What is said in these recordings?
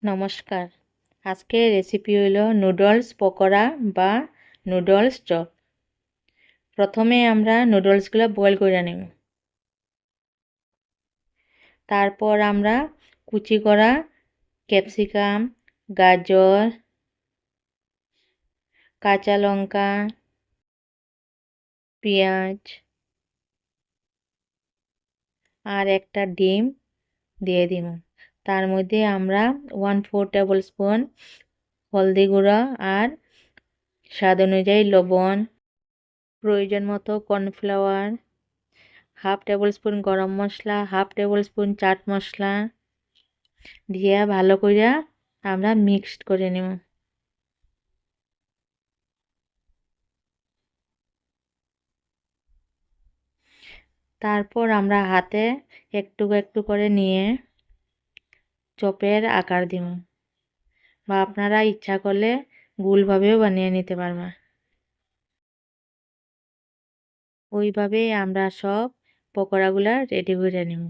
নমস্কার। আজকের রেসিপি হইল নুডলস পকোড়া বা নুডলস চপ। প্রথমে আমরা নুডলসগুলো বয়েল করে নেব। তারপর আমরা কুচি করা ক্যাপসিকাম, গাজর, কাঁচা লঙ্কা, পেঁয়াজ আর একটা ডিম দিয়ে দিব। তার মধ্যে আমরা 1/4 টেবিল স্পুন হলদি গুঁড়া আর স্বাদ অনুযায়ী লবণ, প্রয়োজন মতো কর্নফ্লাওয়ার, 1/2 টেবিল স্পুন গরম মশলা, 1/2 টেবিল স্পুন চাট মশলা দিয়ে ভালো করে আমরা মিক্সড করে নেব। তারপর আমরা হাতে একটু একটু করে নিয়ে চপের আকার দিব, বা আপনারা ইচ্ছা করলে গোলভাবেও বানিয়ে নিতে পারবেন। ওইভাবেই আমরা সব পকোড়াগুলা রেডি করে নেব।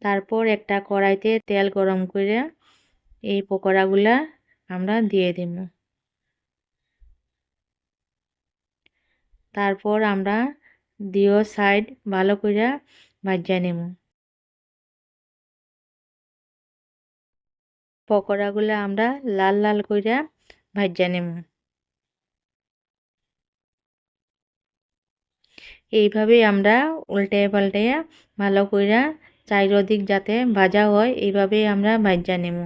তারপর একটা কড়াইতে তেল গরম করে এই পকোড়াগুলা আমরা দিয়ে দিব। তারপর আমরা দুই সাইড ভালো করে ভাজা নেব। পকোড়াগুলো আমরা লাল লাল করে ভাজা নেব। এইভাবেই আমরা উল্টে পাল্টে ভালো করে চারিদিক যাতে ভাজা হয় এইভাবেই আমরা ভাজা নেব।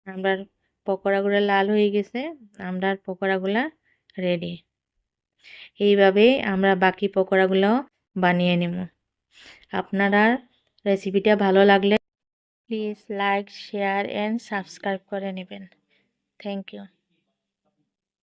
আমরা পকোড়াগুলো লাল হয়ে গেছে, আমরা পকোড়াগুলো রেডি। এইভাবেই আমরা বাকি পকোড়াগুলো বানিয়ে নেব। আপনারা রেসিপিটা ভালো লাগলে please like, share and subscribe করে নেবেন। Thank you.